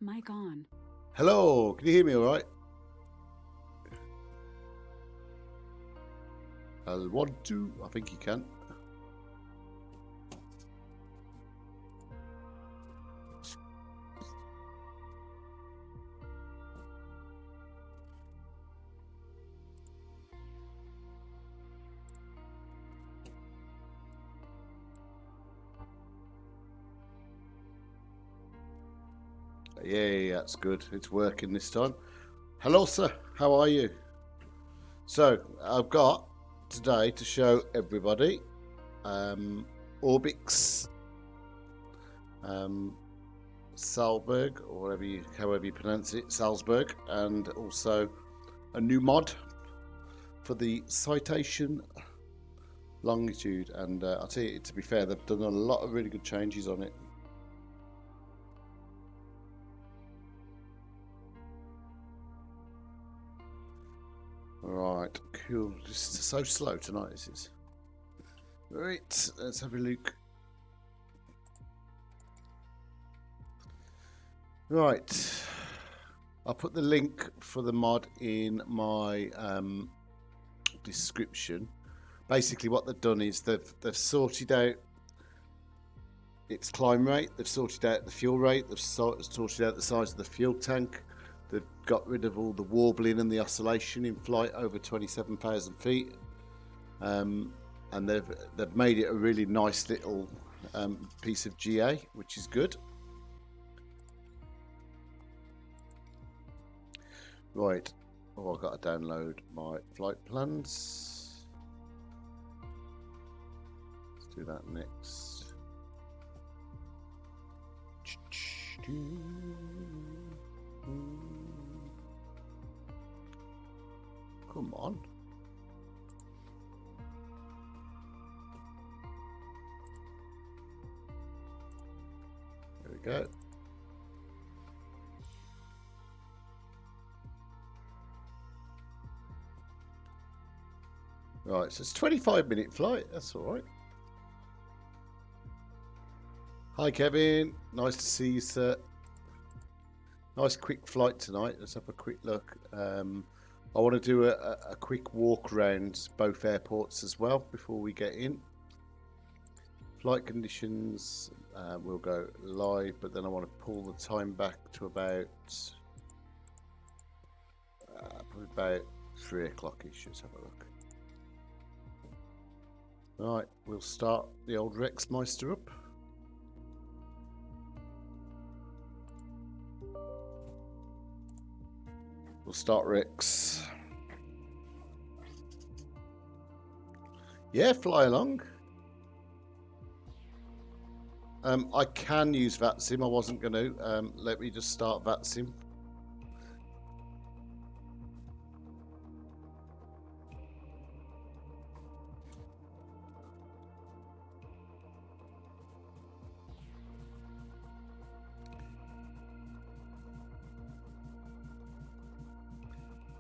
Mic on. Hello, can you hear me all right? I'll 1, 2, I think you can. Yeah, that's good. It's working this time. Hello, sir. How are you? So, I've got today to show everybody ORBX, Salzburg, or however you pronounce it, Salzburg, and also a new mod for the Citation Longitude. And I'll tell you, to be fair, they've done a lot of really good changes on it. Right, cool. This is so slow tonight, this is. Right, let's have a look. Right, I'll put the link for the mod in my description. Basically what they've done is they've sorted out its climb rate, they've sorted out the fuel rate, they've sorted out the size of the fuel tank. They've got rid of all the warbling and the oscillation in flight over 27,000 feet, and they've made it a really nice little piece of GA, which is good. Right, I've got to download my flight plans. Let's do that next. Come on. There we go. Right, so it's a 25-minute flight. That's all right. Hi, Kevin. Nice to see you, sir. Nice quick flight tonight. Let's have a quick look. I want to do a quick walk around both airports as well before we get in. Flight conditions, we'll go live, but then I want to pull the time back to about 3 o'clock-ish. Let's have a look. Right, we'll start the old Rexmeister up. We'll start Rex. Yeah, fly along. I can use VATSIM. I wasn't going to. Let me just start VATSIM.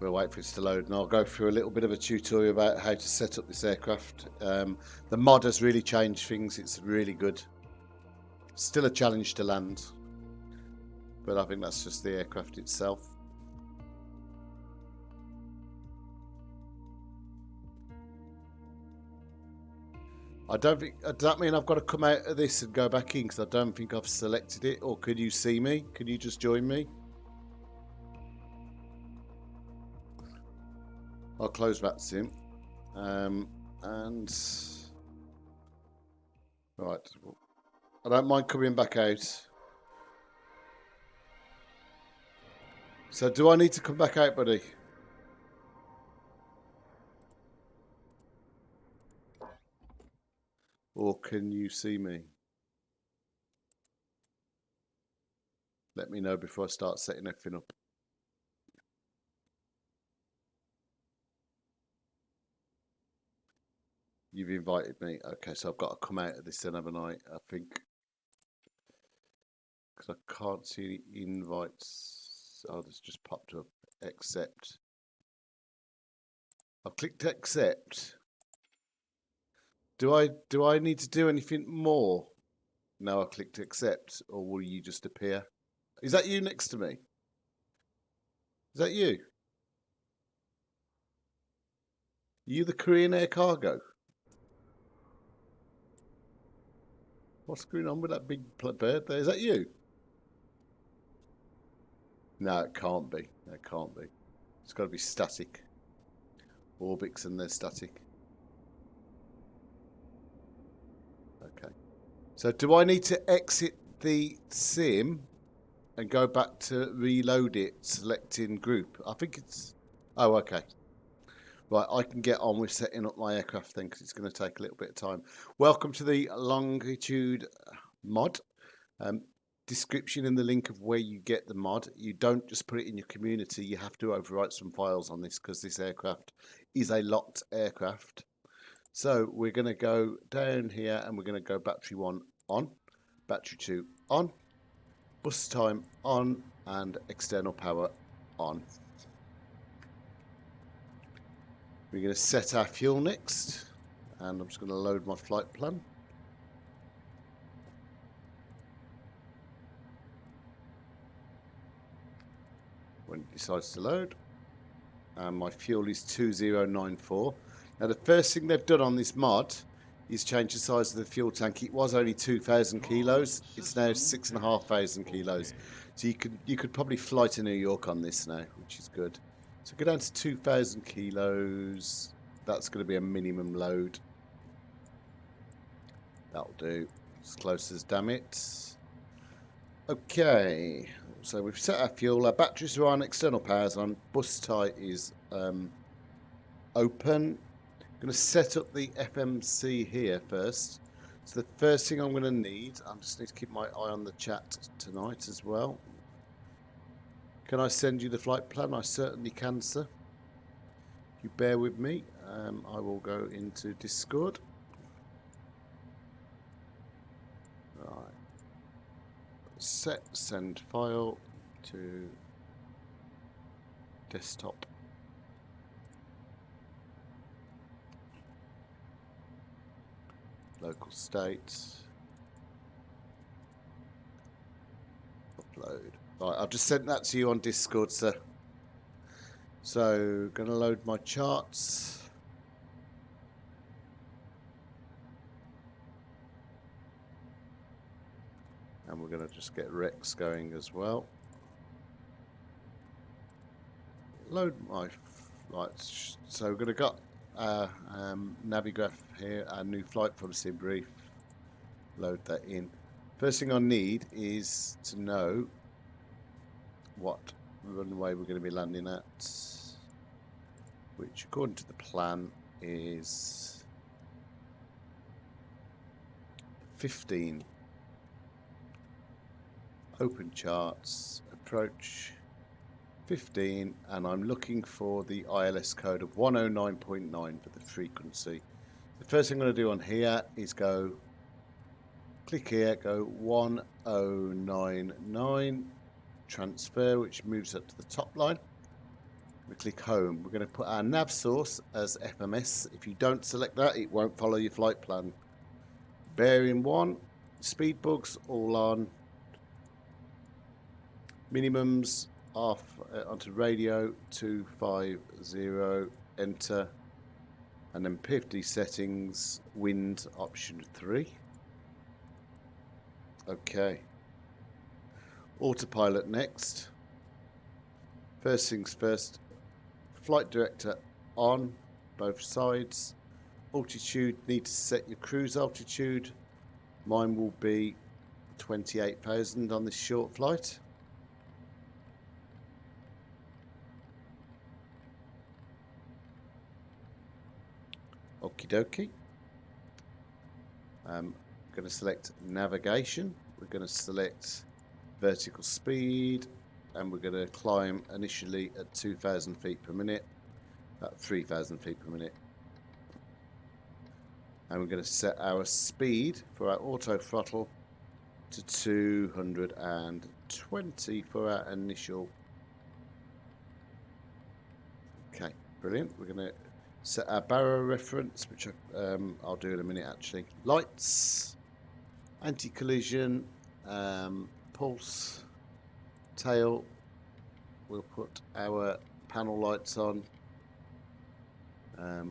We'll wait for it to load, and I'll go through a little bit of a tutorial about how to set up this aircraft. The mod has really changed things. It's really good. Still a challenge to land, but I think that's just the aircraft itself. I don't think, does that mean I've got to come out of this and go back in, because I don't think I've selected it? Or could you see me? Could you just join me? I'll close VATSIM. And right, I don't mind coming back out. So do I need to come back out, buddy? Or can you see me? Let me know before I start setting everything up. You've invited me. Okay, so I've got to come out of this then, haven't I think. Because I can't see the invites. Oh, this just popped up. Accept. I've clicked accept. Do I need to do anything more? Now I clicked accept, or will you just appear? Is that you next to me? Is that you? Are you the Korean Air Cargo? What's going on with that big bird there? Is that you? No, it can't be. It can't be. It's got to be static. ORBX and they're static. Okay. So do I need to exit the sim and go back to reload it, selecting group? I think it's... Oh, okay. Right, I can get on with setting up my aircraft then because it's going to take a little bit of time. Welcome to the Longitude mod. Description in the link of where you get the mod. You don't just put it in your community. You have to overwrite some files on this because this aircraft is a locked aircraft. So we're going to go down here and we're going to go battery 1 on, battery 2 on, bus time on, and external power on. We're going to set our fuel next, and I'm just going to load my flight plan. When it decides to load, and my fuel is 2094. Now the first thing they've done on this mod is change the size of the fuel tank. It was only 2,000 kilos. It's now 6,500 kilos. So you could probably fly to New York on this now, which is good. So go down to 2,000 kilos. That's going to be a minimum load. That'll do. As close as damn it. Okay. So we've set our fuel. Our batteries are on. External power's on. Bus tie is open. I'm going to set up the FMC here first. So the first thing I'm going to need, I just need to keep my eye on the chat tonight as well. Can I send you the flight plan? I certainly can, sir. If you bear with me, I will go into Discord. Right. Set send file to desktop. Local state. Upload. Right, I've just sent that to you on Discord, sir. So, going to load my charts. And we're going to just get Rex going as well. Load my flights. So we're going to got Navigraph here, our new flight policy brief. Load that in. First thing I need is to know what runway we're going to be landing at, which according to the plan is 15. Open charts, approach 15, and I'm looking for the ILS code of 109.9 for the frequency. The first thing I'm going to do on here is go, click here, go 1099, transfer, which moves up to the top line. We click home. We're going to put our nav source as FMS. If you don't select that, it won't follow your flight plan. Bearing 1, speed bugs all on. Minimums off onto radio 250, enter, and then 50 settings, wind option 3. Okay. Autopilot next. First things first, flight director on both sides. Altitude, need to set your cruise altitude. Mine will be 28,000 on this short flight. Okie dokie. I'm going to select navigation. We're going to select vertical speed, and we're going to climb initially at 2,000 feet per minute, at 3,000 feet per minute. And we're going to set our speed for our auto throttle to 220 for our initial. Okay, brilliant. We're going to set our barrow reference, which I'll do in a minute actually. Lights, anti-collision, pulse, tail. We'll put our panel lights on.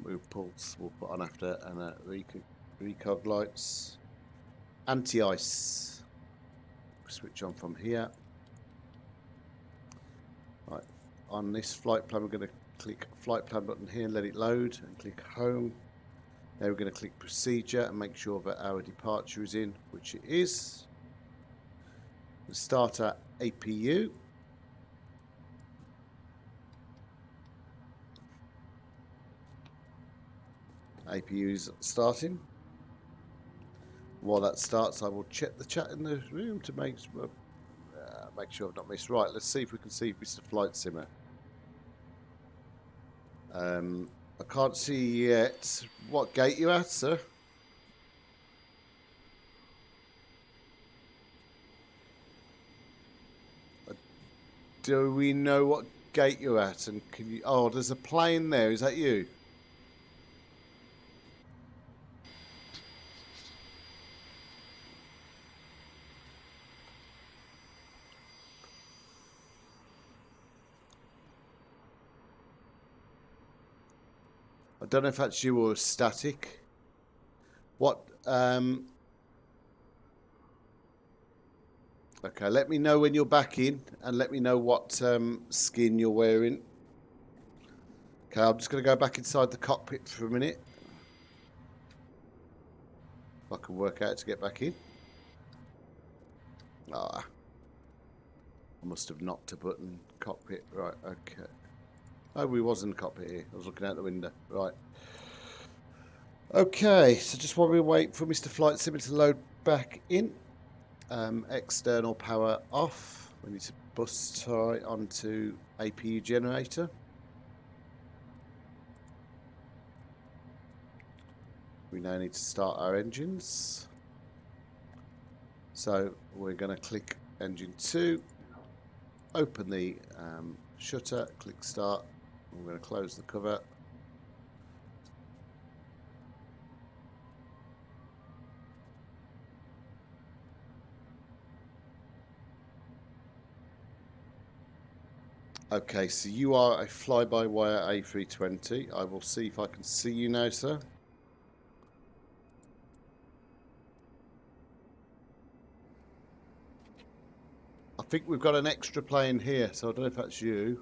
We'll put on after, and recog lights. Anti-ice. Switch on from here. Right, on this flight plan, we're going to click flight plan button here and let it load, and click home. Now we're going to click procedure and make sure that our departure is in, which it is. We'll start our APU. APU is starting. While that starts, I will check the chat in the room to make sure I've not missed. Right, let's see if we can see Mr. Flight Simmer. I can't see yet. What gate you at, sir? Do we know what gate you're at? And can you? Oh, there's a plane there. Is that you? I don't know if that's you or static. What? Okay, let me know when you're back in, and let me know what skin you're wearing. Okay, I'm just going to go back inside the cockpit for a minute. If I can work out to get back in. Ah, I must have knocked a button. Cockpit, right? Okay. Oh, we was in the cockpit here. I was looking out the window. Right. Okay, so just while we wait for Mr. Flight Simmer to load back in, external power off. We need to bus tie onto APU generator. We now need to start our engines. So we're going to click engine 2, open the shutter, click start. I'm going to close the cover. Okay, so you are a fly-by-wire A320. I will see if I can see you now, sir. I think we've got an extra plane here, so I don't know if that's you.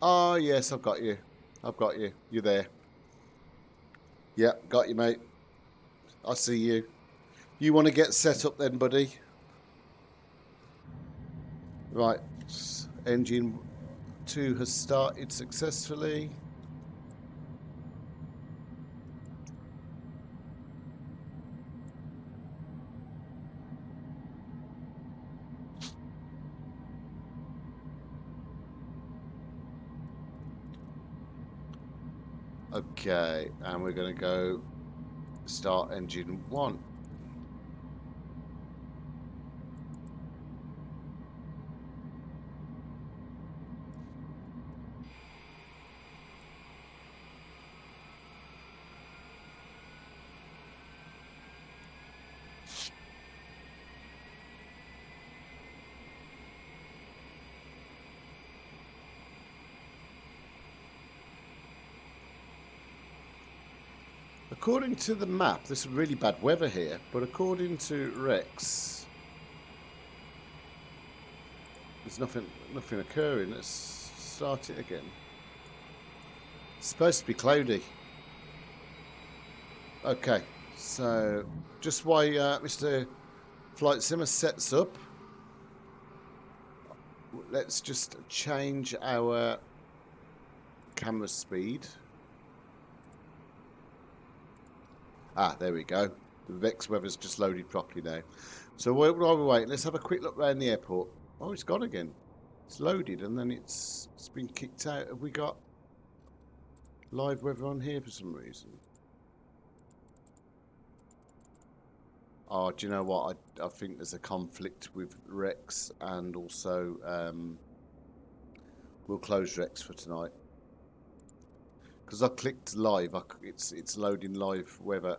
Oh, yes, I've got you. I've got you. You're there. Yep, got you, mate. I see you. You want to get set up then, buddy? Right. Engine 2 has started successfully. Okay, and we're going to go start engine 1. According to the map, there's some really bad weather here, but according to Rex, there's nothing occurring. Let's start it again. It's supposed to be cloudy. Okay, so just while Mr. Flight Simmer sets up, let's just change our camera speed. Ah, there we go. The Vex weather's just loaded properly now. So while we wait, let's have a quick look around the airport. Oh, it's gone again. It's loaded and then it's been kicked out. Have we got live weather on here for some reason? Oh, do you know what? I think there's a conflict with Rex, and also we'll close Rex for tonight because I clicked live. It's loading live weather.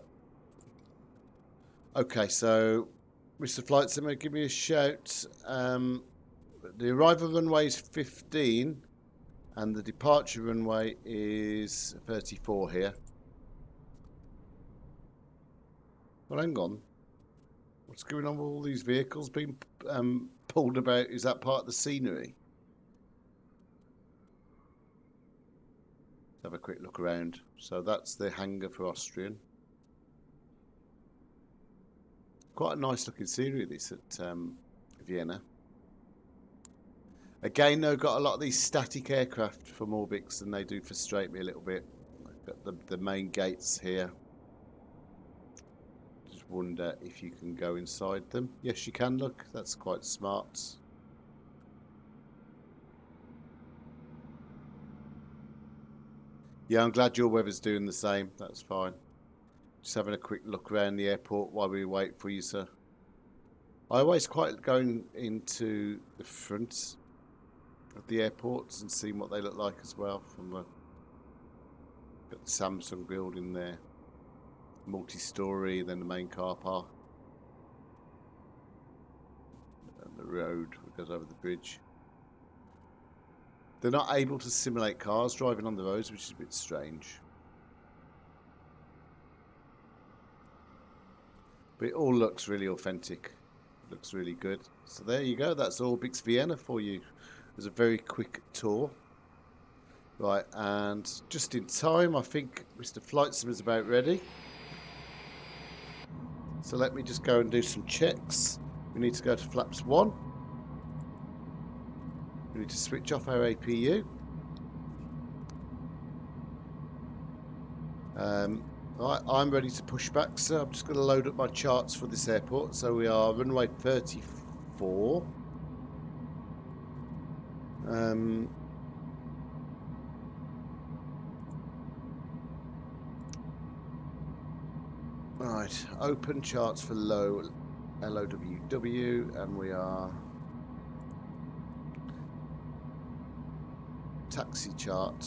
Okay, so Mr. Flight Simmer, give me a shout. The arrival runway is 15 and the departure runway is 34 here. Well, hang on. What's going on with all these vehicles being pulled about? Is that part of the scenery? Let's have a quick look around. So that's the hangar for Austrian. Quite a nice looking scenery this at Vienna. Again, though, got a lot of these static aircraft from ORBX, and they do frustrate me a little bit. I've got the main gates here. Just wonder if you can go inside them. Yes, you can. Look, that's quite smart. Yeah, I'm glad your weather's doing the same. That's fine. Just having a quick look around the airport while we wait for you, sir. I always quite going into the front of the airports and seeing what they look like as well. From the got the Samsung building there, multi-story, then the main car park, and the road that goes over the bridge. They're not able to simulate cars driving on the roads, which is a bit strange. But it all looks really authentic. It looks really good. So there you go. That's ORBX Vienna for you. It was a very quick tour. Right, and just in time, I think Mr. Flight Sim is about ready. So let me just go and do some checks. We need to go to flaps 1. We need to switch off our APU. Right, I'm ready to push back, so I'm just going to load up my charts for this airport. So we are runway 34. Right, open charts for low LOWW, and we are taxi chart.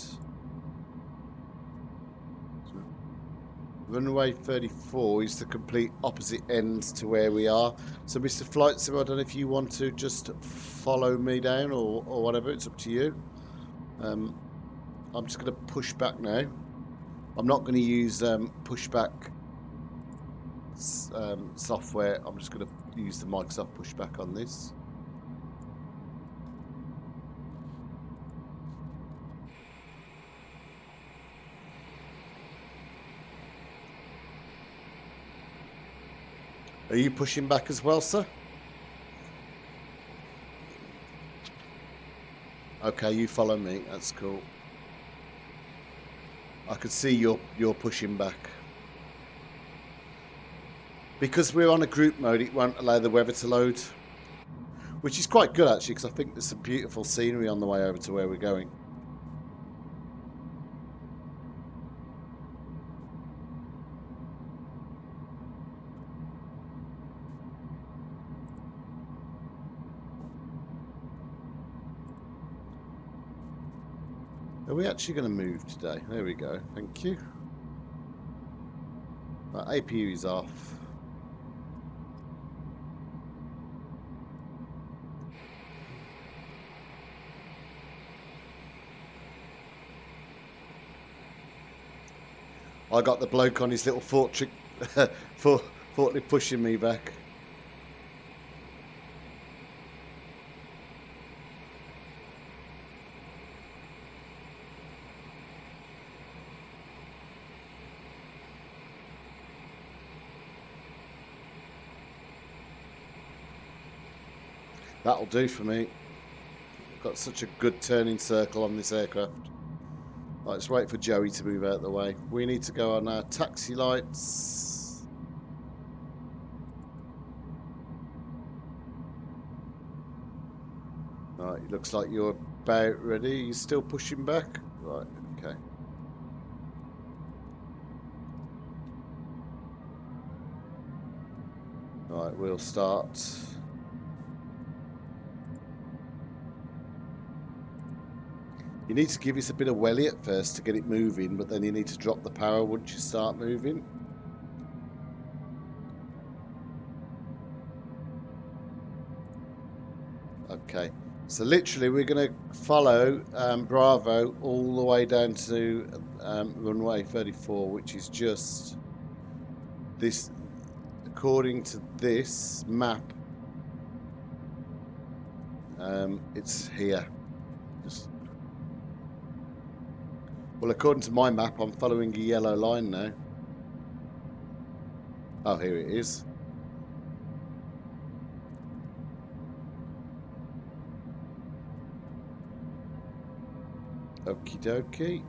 Runway 34 is the complete opposite end to where we are. So Mr. Flight Sim, I don't know if you want to just follow me down or whatever, it's up to you. I'm just going to push back now. I'm not going to use pushback software. I'm just going to use the Microsoft pushback on this. Are you pushing back as well, sir? Okay, you follow me. That's cool. I could see you're pushing back. Because we're on a group mode, it won't allow the weather to load. Which is quite good, actually, because I think there's some beautiful scenery on the way over to where we're going. Are we actually going to move today? There we go. Thank you. Right, APU is off. I got the bloke on his little forklift pushing me back. That'll do for me. Got such a good turning circle on this aircraft. Right, let's wait for Joey to move out of the way. We need to go on our taxi lights. Right, it looks like you're about ready. You're still pushing back? Right, okay. Right, we'll start. You need to give us a bit of welly at first to get it moving, but then you need to drop the power once you start moving. Okay, so literally we're going to follow Bravo all the way down to runway 34, which is just this, according to this map, it's here. Well, according to my map, I'm following a yellow line now. Oh, here it is. Okie dokie.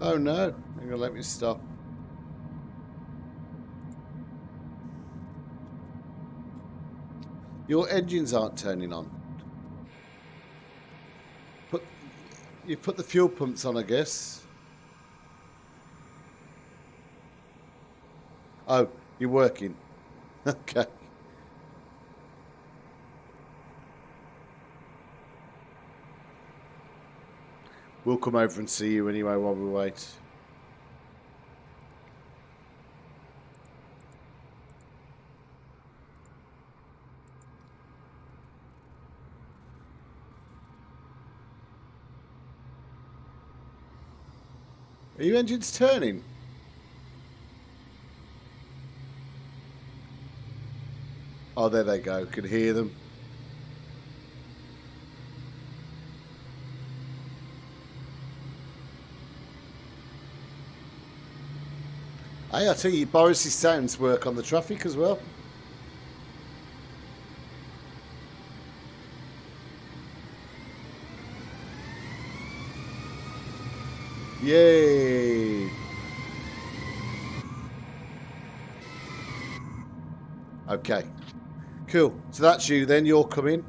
Oh no, they're gonna let me stop. Your engines aren't turning on. You put the fuel pumps on, I guess. Oh, you're working. Okay. We'll come over and see you anyway while we wait. Are your engines turning? Oh, there they go. Can hear them. Hey, I tell you, Boris's sounds work on the traffic as well. Yay! Okay, cool. So that's you then, you're coming.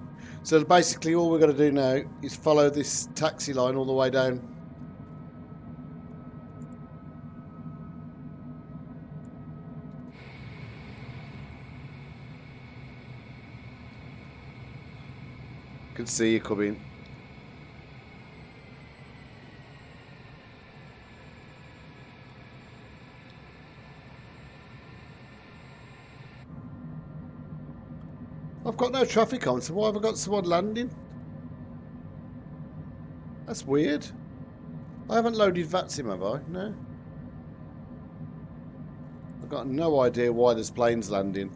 So basically all we're going to do now is follow this taxi line all the way down. Can see you coming. I've got no traffic on, so why have I got someone landing? That's weird. I haven't loaded VATSIM, have I? No. I've got no idea why there's planes landing.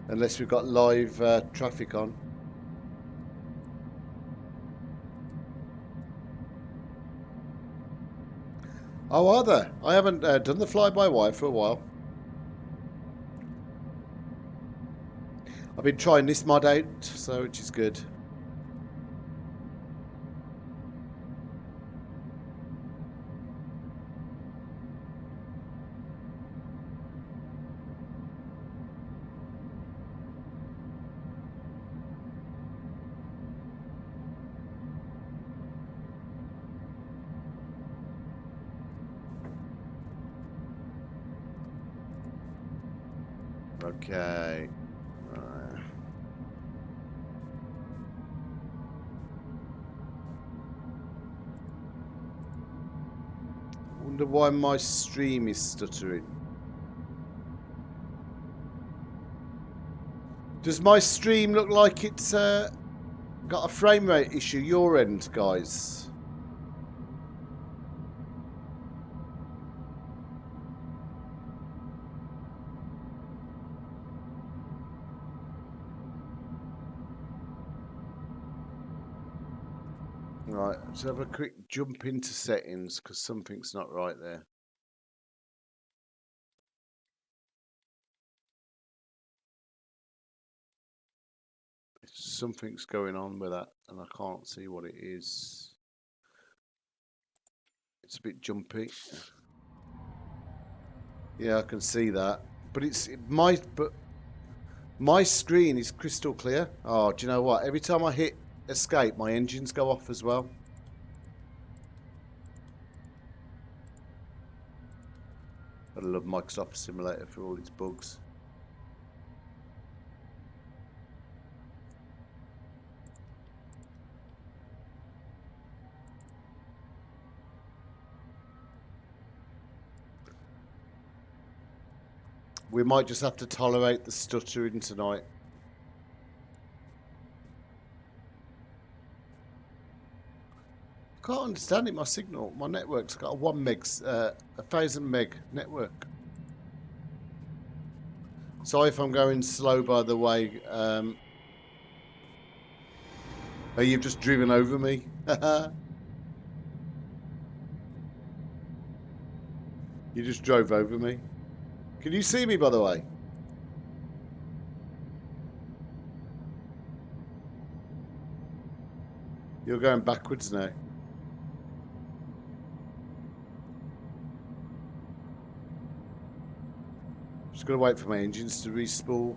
Unless we've got live traffic on. Oh, are there? I haven't done the fly-by-wire for a while. I've been trying this mod out, so which is good. Okay. Wonder why my stream is stuttering. Does my stream look like it's got a frame rate issue your end, guys? Right, let's have a quick jump into settings because something's not right there. Something's going on with that and I can't see what it is. It's a bit jumpy. Yeah, I can see that. But my screen is crystal clear. Oh, do you know what? Every time I hit escape, my engines go off as well. I love Microsoft Simulator for all its bugs. We might just have to tolerate the stuttering tonight. I can't understand it, my signal. My network's got a 1,000 meg network. Sorry if I'm going slow, by the way. Oh, you've just driven over me. You just drove over me. Can you see me, by the way? You're going backwards now. Just gotta wait for my engines to respool.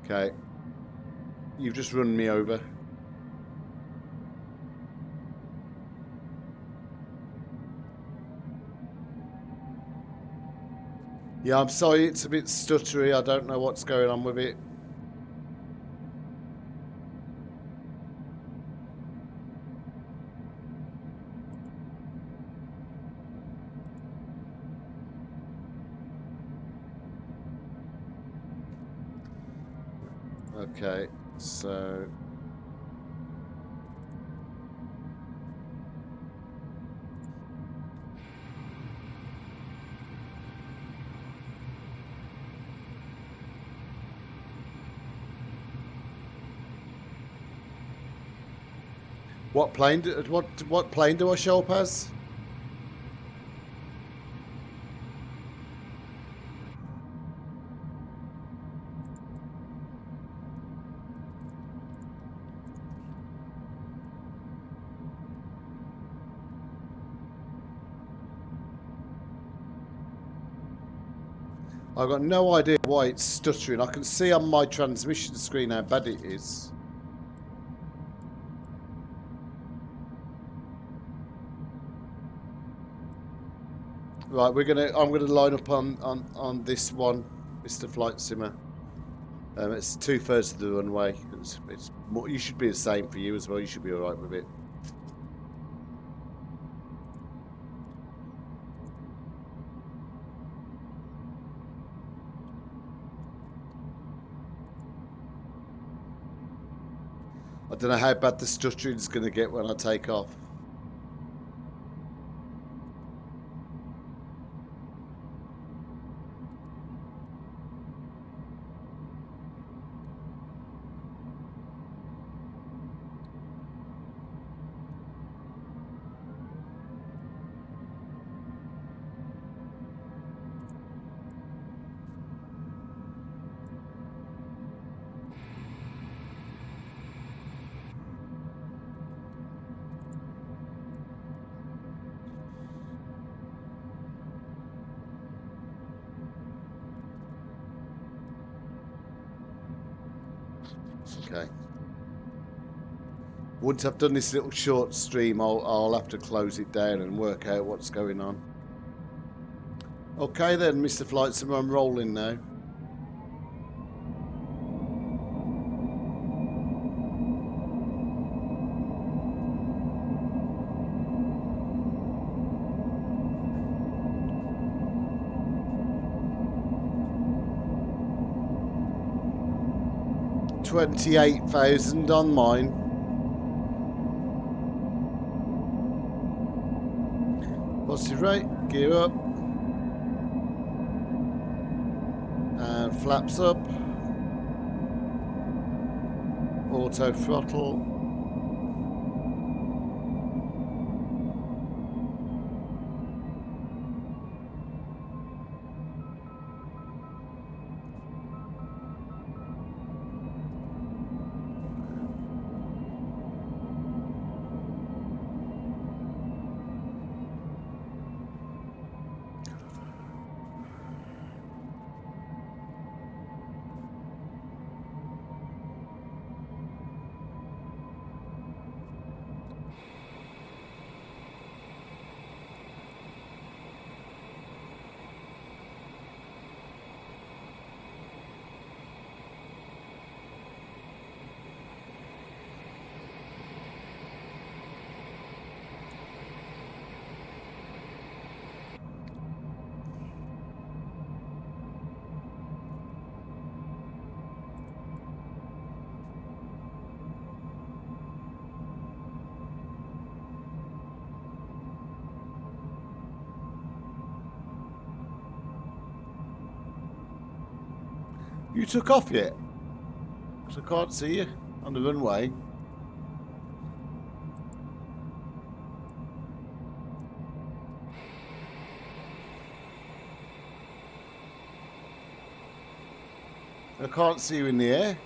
Okay. You've just run me over. Yeah, I'm sorry, it's a bit stuttery. I don't know what's going on with it. Okay, so... What plane do I show up as? I've got no idea why it's stuttering. I can see on my transmission screen how bad it is. Right, I'm gonna line up on this one, Mr. Flight Simmer. It's 2/3 of the runway. It's more, you should be the same for you as well. You should be all right with it. I don't know how bad the stuttering is going to get when I take off. Okay. Once I've done this little short stream, I'll have to close it down and work out what's going on. Okay then, Mr. Flight Simmer, I'm rolling now. $28,000 on mine. Positive rate, gear up. Flaps up. Auto throttle. You took off yet? Because I can't see you on the runway. I can't see you in the air.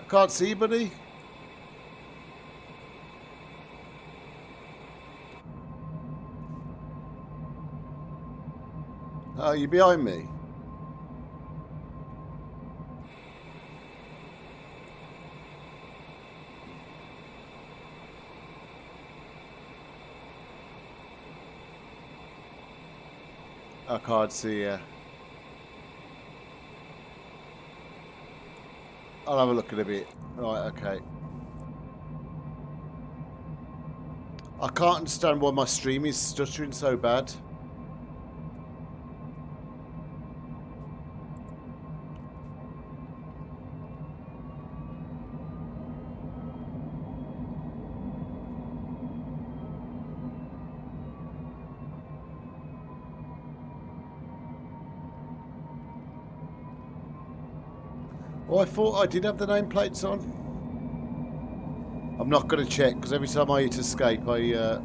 Can't see, buddy. Oh, you're behind me. I can't see you. I'll have a look in a bit. Right, okay. I can't understand why my stream is stuttering so bad. Oh, I thought I did have the nameplates on. I'm not going to check because every time I hit escape, I...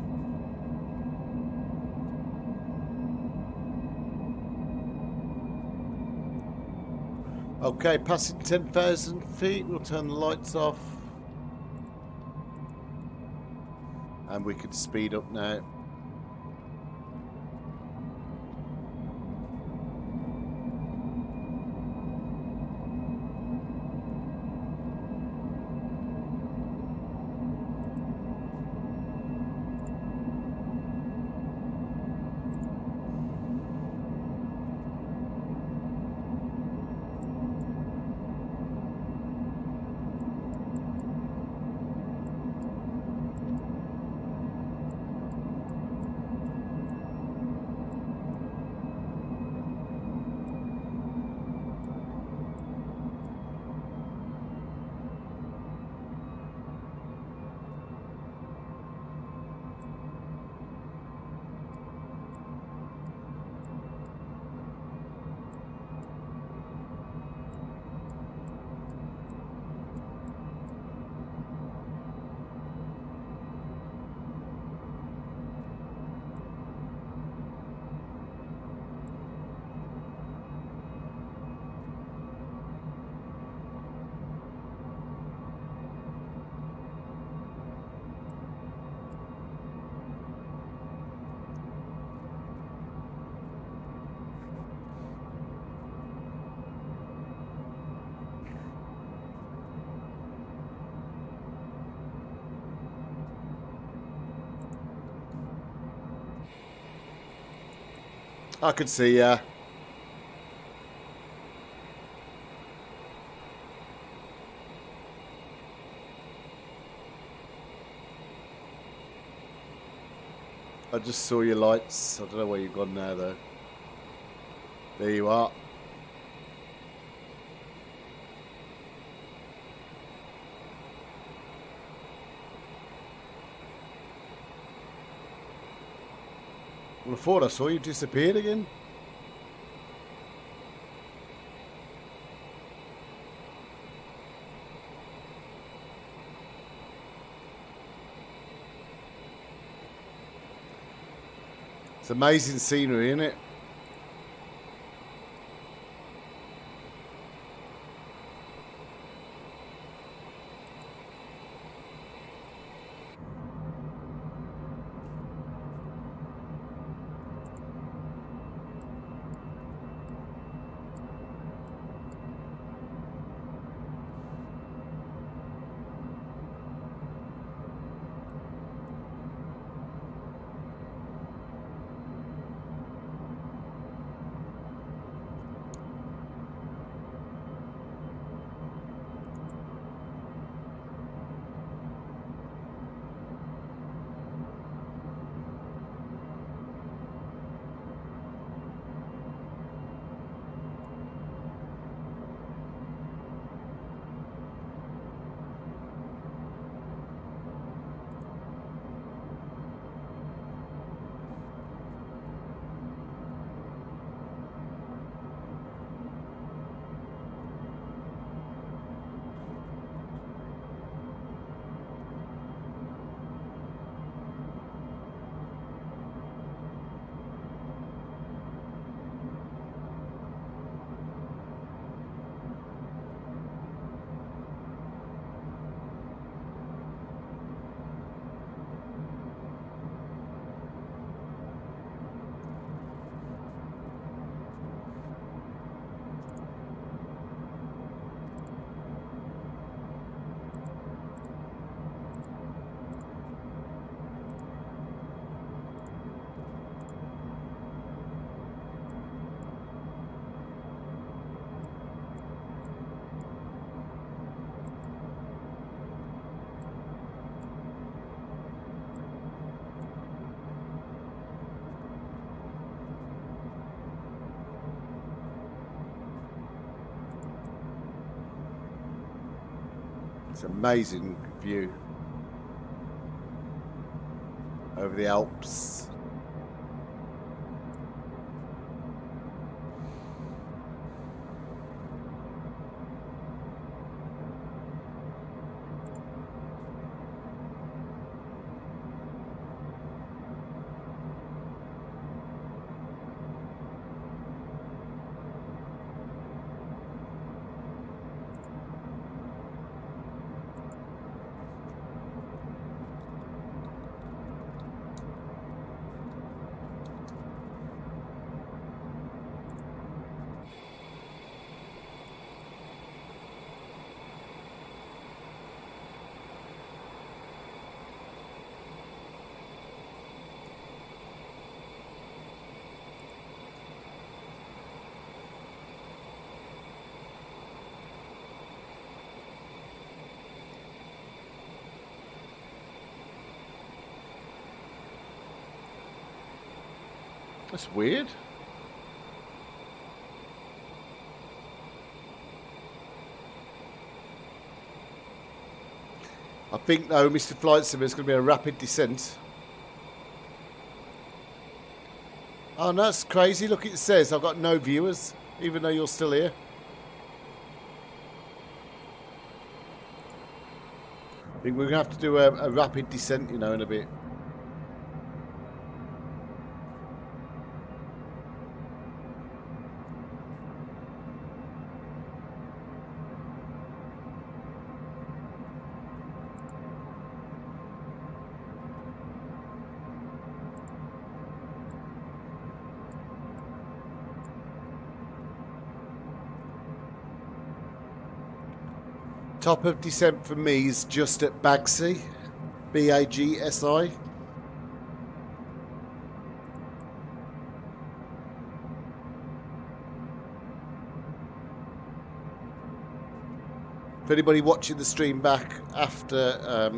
Okay, passing 10,000 feet, we'll turn the lights off. And we can speed up now. I can see, yeah. I just saw your lights. I don't know where you've gone now, though. There you are. Well, I thought I saw you disappeared again. It's amazing scenery, isn't it? It's an amazing view over the Alps. That's weird. I think though, Mr. Flight Sim, it's going to be a rapid descent. Oh, no, that's crazy. Look, it says I've got no viewers, even though you're still here. I think we're going to have to do a rapid descent, you know, in a bit. Top of descent for me is just at Bagsi, B-A-G-S-I. If anybody watching the stream back after,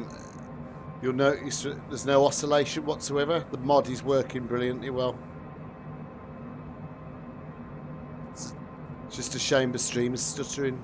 you'll notice there's no oscillation whatsoever. The mod is working brilliantly well. It's just a shame the stream is stuttering.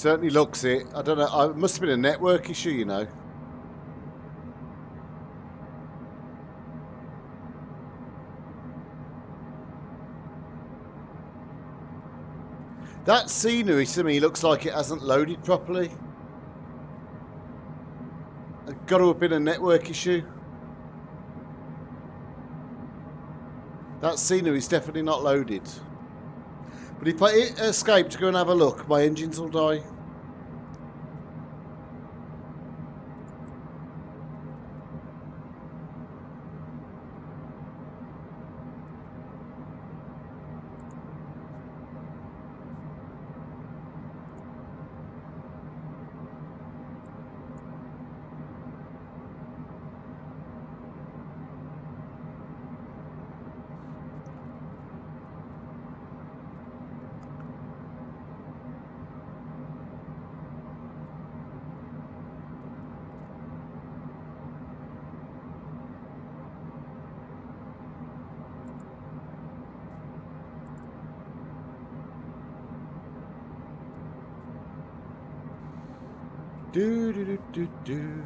Certainly looks it. I don't know. It must have been a network issue, you know. That scenery to me looks like it hasn't loaded properly. It's got to have been a network issue. That scenery is definitely not loaded. But if I hit escape to go and have a look, my engines will die. Do do do do do.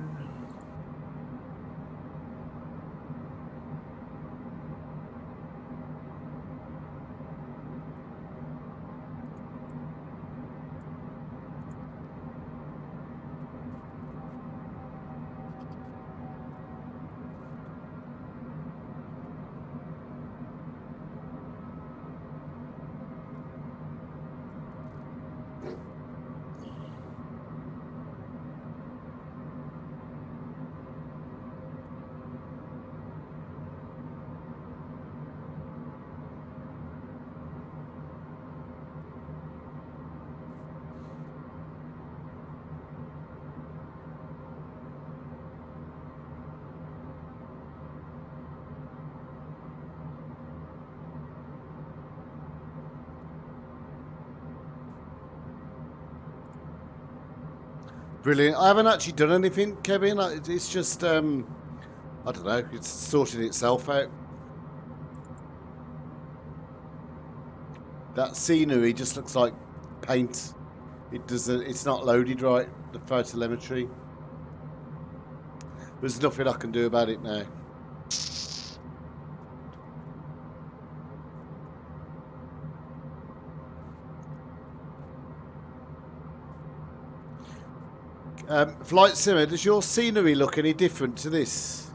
Brilliant. I haven't actually done anything, Kevin. It's just, I don't know, it's sorting itself out. That scenery just looks like paint. It's not loaded right, the phototelemetry. There's nothing I can do about it now. Flight Simmer, does your scenery look any different to this?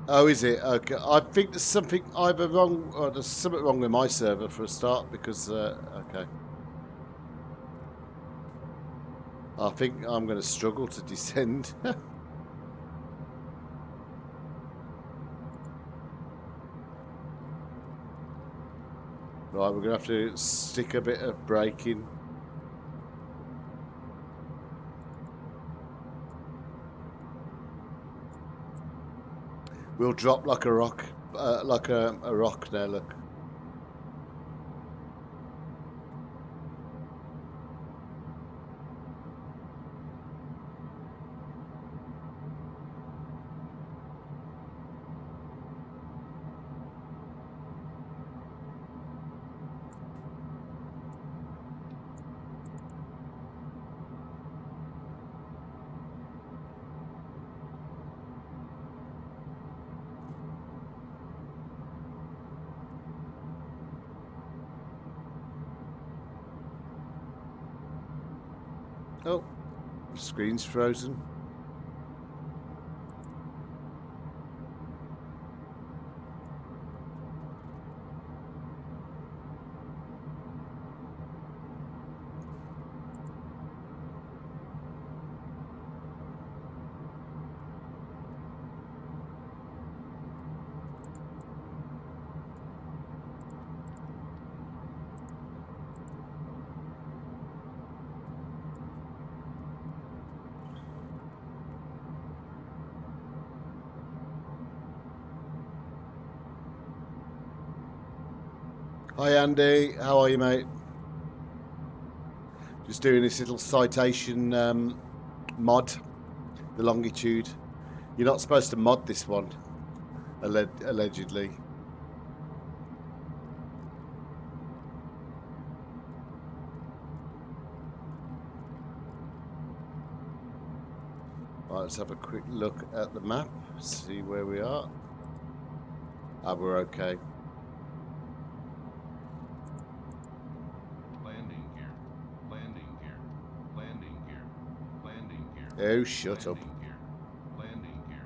Oh, is it? Okay. I think there's something either wrong, or there's something wrong with my server for a start, because, okay. I think I'm going to struggle to descend. Right, we're going to have to stick a bit of braking. We'll drop like a rock, like a rock now, look. Oh, screen's frozen. Hi Andy, how are you, mate? Just doing this little citation mod, the Longitude. You're not supposed to mod this one, allegedly. Right, let's have a quick look at the map, see where we are. Ah, we're okay. Landing gear, landing gear, landing gear, landing gear. Oh, shut up. Landing gear, landing gear.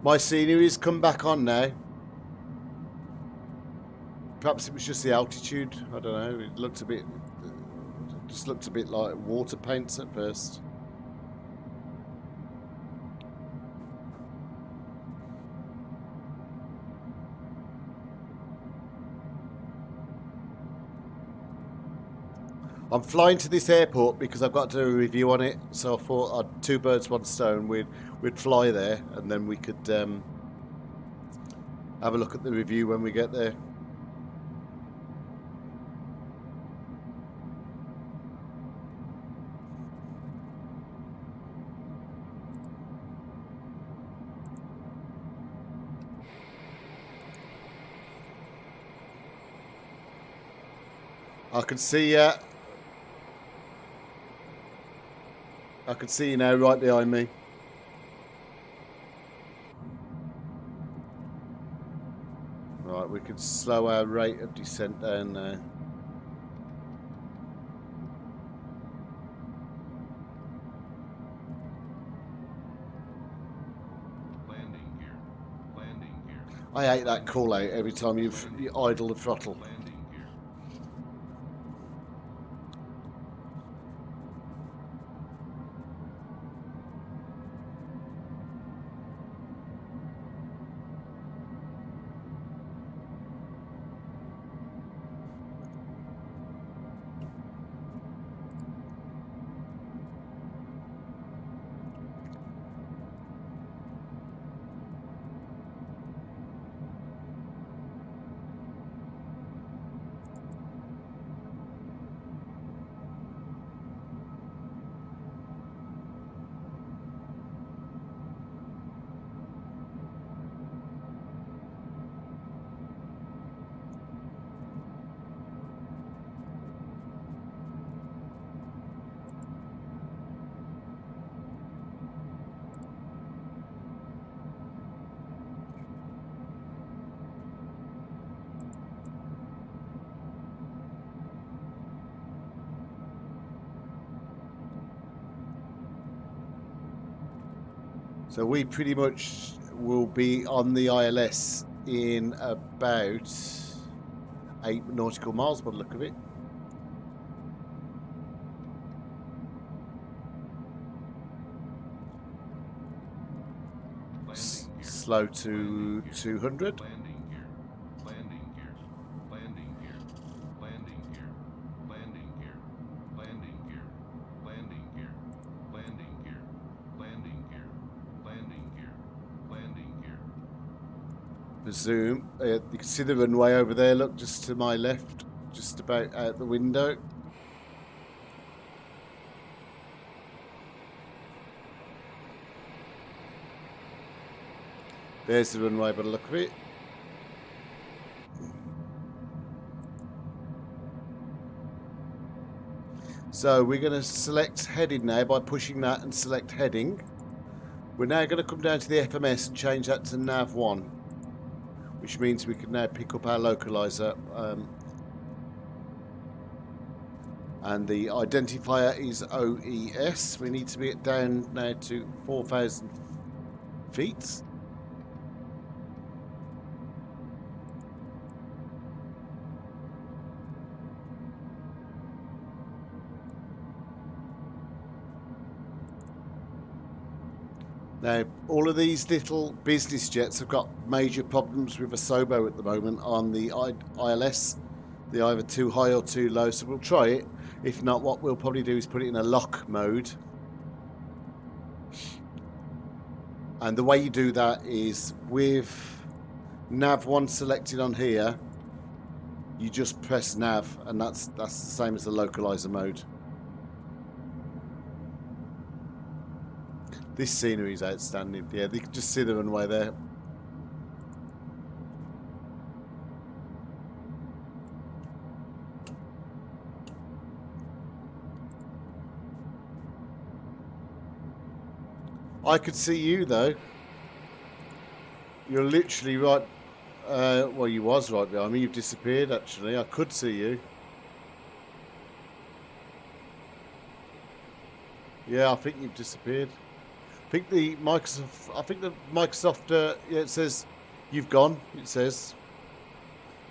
My scenery's come back on now. Perhaps it was just the altitude. I don't know. It looked a bit, just looked a bit like water paints at first. I'm flying to this airport because I've got to do a review on it. So I thought I'd two birds, one stone. We'd fly there, and then we could have a look at the review when we get there. I can see I can see you now, right behind me. Right, we can slow our rate of descent down now. Landing gear, landing gear. I hate that call out every time you idle the throttle. Landing gear. So we pretty much will be on the ILS in about 8 nautical miles by the look of it. Slow to 200. Landing gear, landing gear, landing gear, landing gear, landing gear, landing gear, landing gear, landing gear, landing gear, landing gear, landing gear. Zoom. You can see the runway over there. Look, just to my left, just about out the window. There's the runway by the look of it. So we're going to select heading now by pushing that and select heading. We're now going to come down to the FMS and change that to nav1, which means we can now pick up our localizer. And the identifier is OES. We need to be down now to 4,000 feet. Now, all of these little business jets have got major problems with Asobo at the moment on the ILS. They're either too high or too low, so we'll try it. If not, what we'll probably do is put it in a lock mode. And the way you do that is with nav1 selected on here, you just press nav, and that's the same as the localizer mode. This scenery is outstanding. Yeah, you can just see the runway there. I could see you though. You're literally right. Well, you was right behind me. You've disappeared. Actually, I could see you. Yeah, I think you've disappeared. I think the Microsoft. Yeah, it says you've gone. It says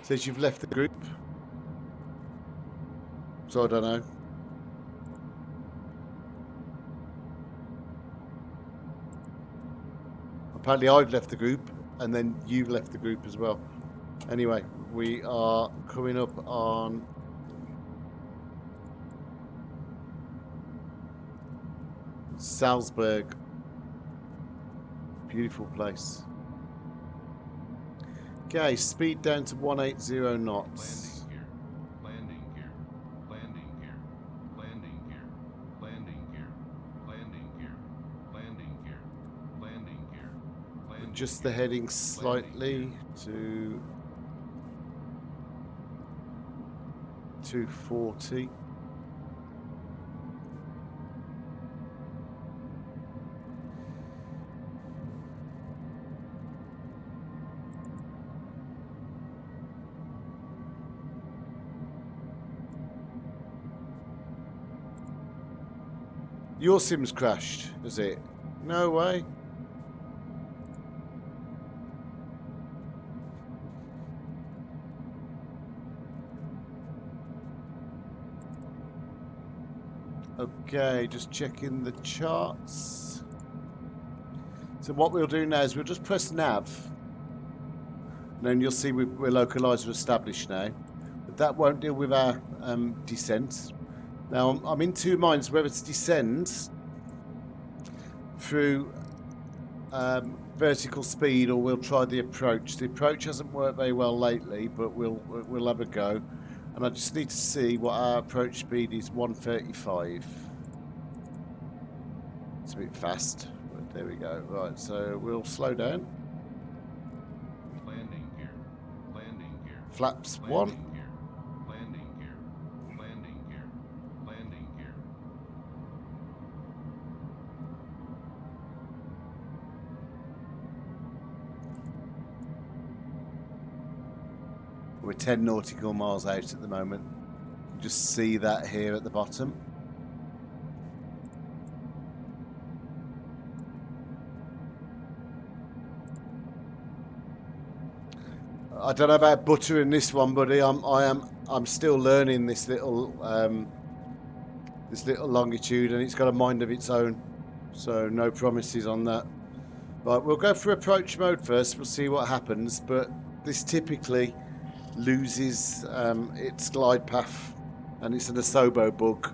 you've left the group. So I don't know. Apparently, I've left the group, and then you've left the group as well. Anyway, we are coming up on Salzburg. Beautiful place. Okay, speed down to 180 knots. Landing gear. Landing gear. Landing gear. Landing gear. Landing gear. Landing gear. Landing gear. Landing Adjust the heading slightly to 240. Your sim's crashed, is it? No way. Okay, just checking the charts. So what we'll do now is we'll just press nav. And then you'll see we're localizer established now. But that won't deal with our descent. Now, I'm in two minds whether to descend through vertical speed or we'll try the approach. The approach hasn't worked very well lately, but we'll have a go. And I just need to see what our approach speed is. 135. It's a bit fast, but there we go. Right, so we'll slow down. Landing gear. Landing gear. Flaps Landing 1. gear. Landing gear. Landing gear. Landing gear. We're 10 nautical miles out at the moment. You can just see that here at the bottom. I don't know about buttering this one, buddy. I'm still learning this little longitude, and it's got a mind of its own. So no promises on that. Right, we'll go for approach mode first. We'll see what happens, but this typically loses its glide path, and it's an Asobo bug.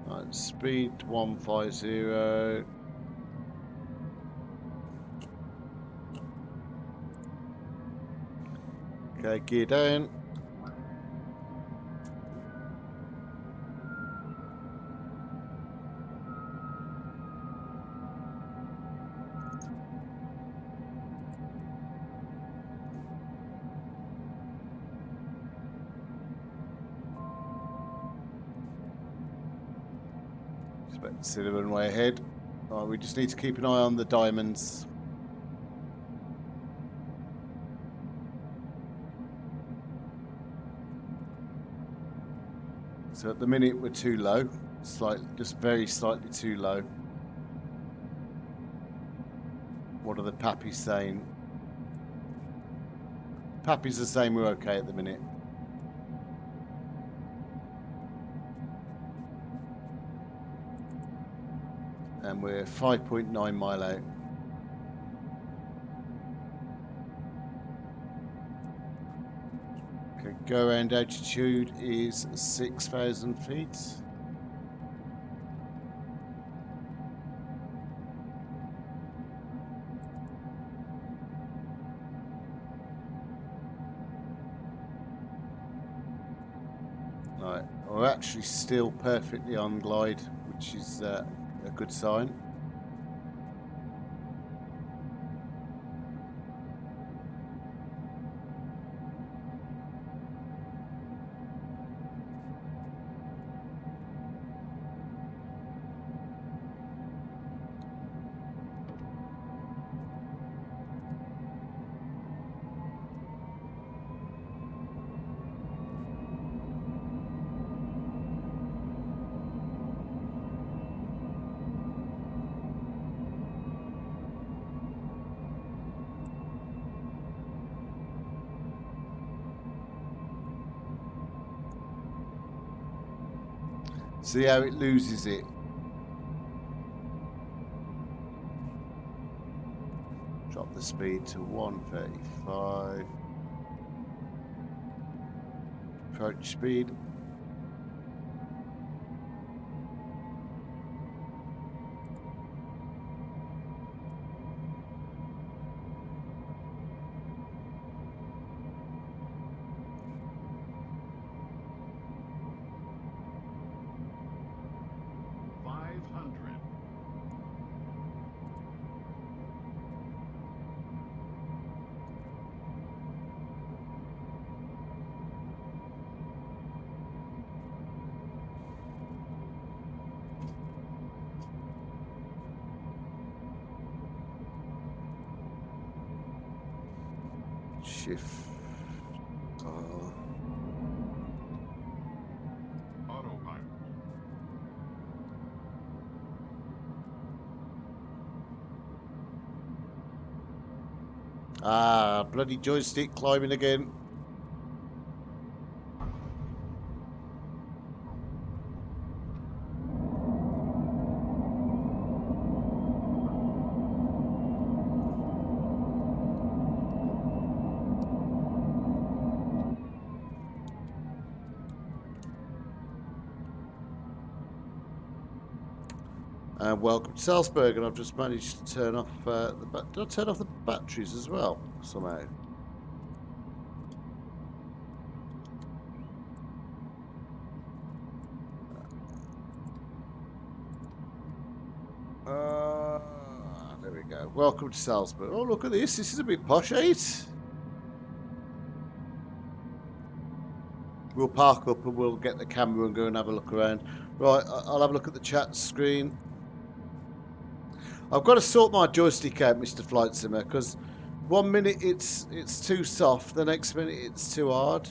Right, speed 150. Okay, gear down. Expect to see the runway ahead. Right, we just need to keep an eye on the diamonds. So at the minute we're too low, just very slightly too low. What are the pappies saying? Pappies are saying we're okay at the minute. And we're 5.9 mile out. Okay, go around altitude is 6,000 feet. Right, we're actually still perfectly on glide, which is a good sign. See how it loses it. Drop the speed to 135. Approach speed. Shift. Autopilot. Ah, bloody joystick climbing again. And welcome to Salzburg, and I've just managed to turn off did I turn off the batteries as well somehow? There we go. Welcome to Salzburg. Oh, look at this. This is a bit posh, ain't? We'll park up and we'll get the camera and go and have a look around. Right, I'll have a look at the chat screen. I've got to sort my joystick out, Mr. Flight Simmer, because 1 minute it's too soft, the next minute it's too hard.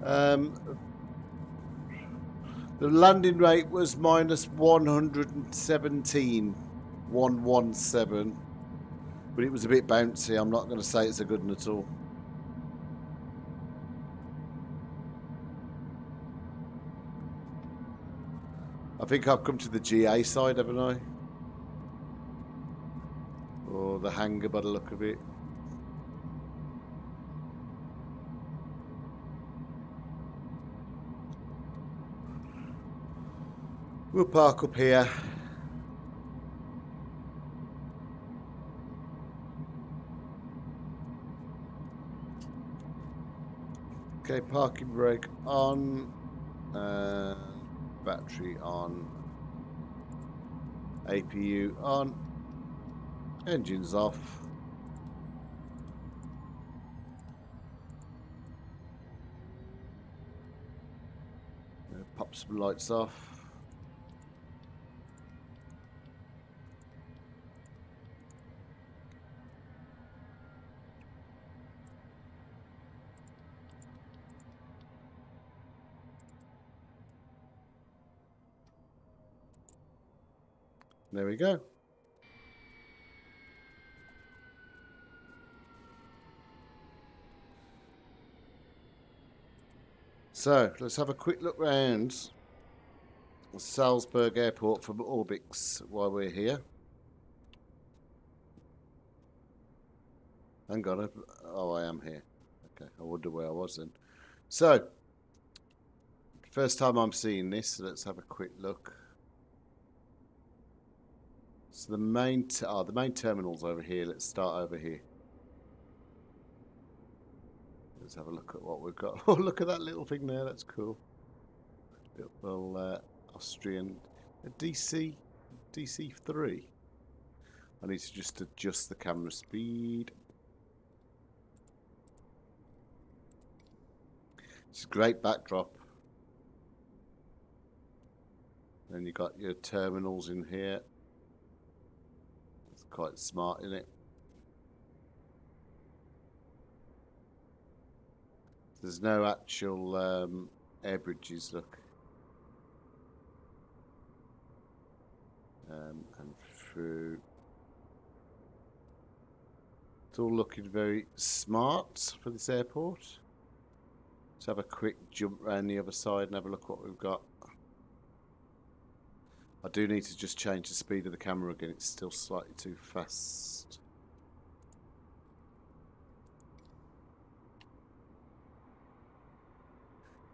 The landing rate was minus 117, 117, but it was a bit bouncy. I'm not going to say it's a good one at all. I think I've come to the GA side, haven't I? Or the hangar by the look of it. We'll park up here. Okay, parking brake on. Battery on. APU on. Engines off. Pop some lights off. There we go. So let's have a quick look round Salzburg Airport from ORBX while we're here. Hang on. Oh, I am here. Okay, I wonder where I was then. So, first time I'm seeing this, so let's have a quick look. So the main terminal's over here. Let's start over here. Let's have a look at what we've got. Oh, look at that little thing there. That's cool. Little Austrian DC3. I need to just adjust the camera speed. It's a great backdrop. Then you got your terminals in here. It's quite smart, isn't it? There's no actual air bridges, look. And through. It's all looking very smart for this airport. Let's have a quick jump around the other side and have a look what we've got. I do need to just change the speed of the camera again. It's still slightly too fast.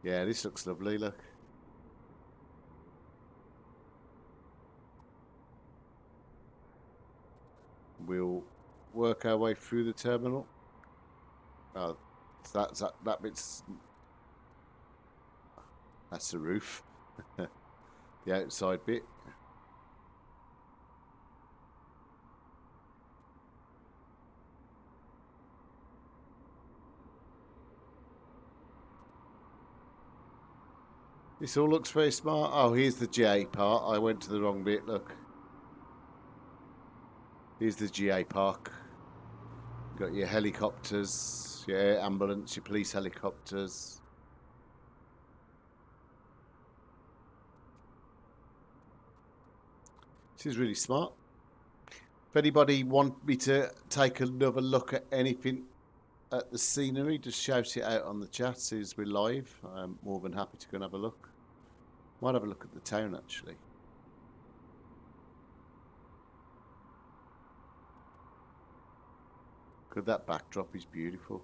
Yeah, this looks lovely, look. We'll work our way through the terminal. Oh, that bit's... That's the roof. The outside bit. This all looks very smart. Oh, here's the GA part. I went to the wrong bit, look. Here's the GA park. You've got your helicopters, your air ambulance, your police helicopters. This is really smart. If anybody want me to take another look at anything at the scenery, just shout it out on the chat as we're live. I'm more than happy to go and have a look. Might have a look at the town actually. Because that backdrop is beautiful.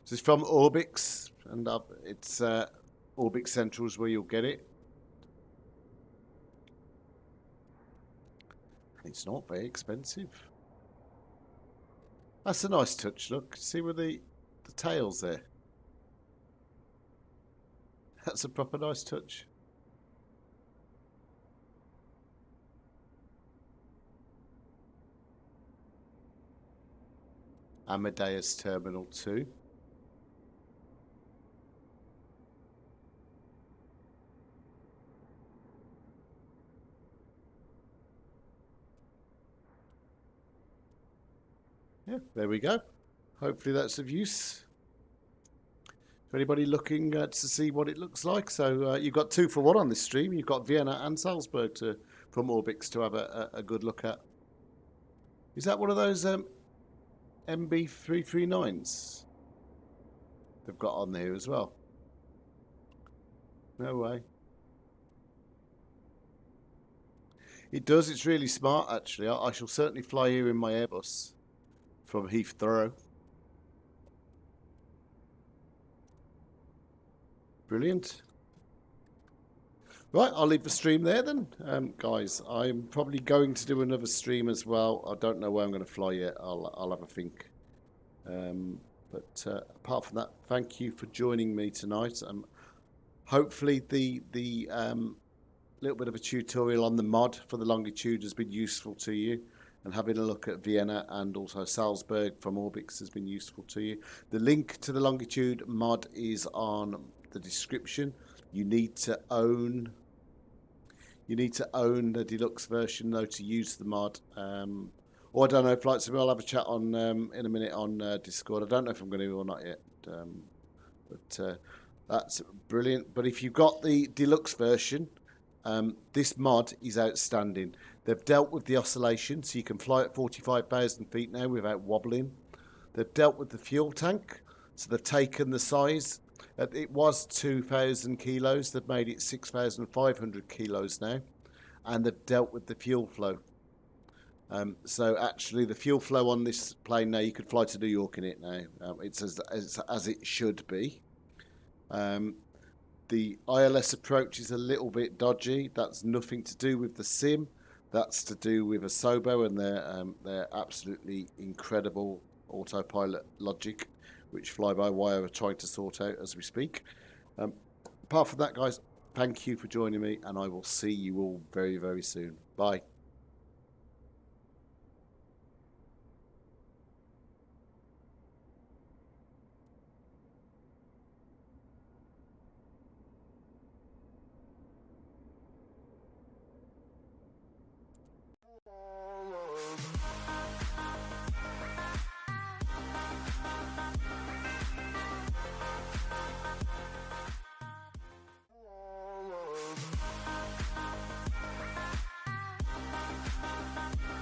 This is from ORBX, and it's ORBX Central is where you'll get it. It's not very expensive. That's a nice touch, look. See where the tail's there? That's a proper nice touch. Amadeus Terminal 2. Yeah, there we go. Hopefully that's of use. For anybody looking to see what it looks like. So you've got 2 for 1 on this stream. You've got Vienna and Salzburg from ORBX to have a good look at. Is that one of those MB339s they've got on there as well? No way. It does. It's really smart, actually. I shall certainly fly here in my Airbus from Heathrow. Brilliant. Right, I'll leave the stream there then. Guys, I'm probably going to do another stream as well. I don't know where I'm going to fly yet. I'll have a think. But apart from that, thank you for joining me tonight. Hopefully the little bit of a tutorial on the mod for the Longitude has been useful to you. And having a look at Vienna and also Salzburg from ORBX has been useful to you. The link to the Longitude mod is on the description. You need to own the deluxe version though to use the mod. Or I don't know, Flight Sim, I'll have a chat on in a minute on Discord. I don't know if I'm going to or not yet. But that's brilliant. But if you've got the deluxe version, this mod is outstanding. They've dealt with the oscillation, so you can fly at 45,000 feet now without wobbling. They've dealt with the fuel tank, so they've taken the size. It was 2,000 kilos. They've made it 6,500 kilos now. And they've dealt with the fuel flow. So actually, the fuel flow on this plane now, you could fly to New York in it now. It's as it should be. The ILS approach is a little bit dodgy. That's nothing to do with the sim. That's to do with Asobo and their absolutely incredible autopilot logic, which fly-by-wire are trying to sort out as we speak. Apart from that, guys, thank you for joining me, and I will see you all very, very soon. Bye.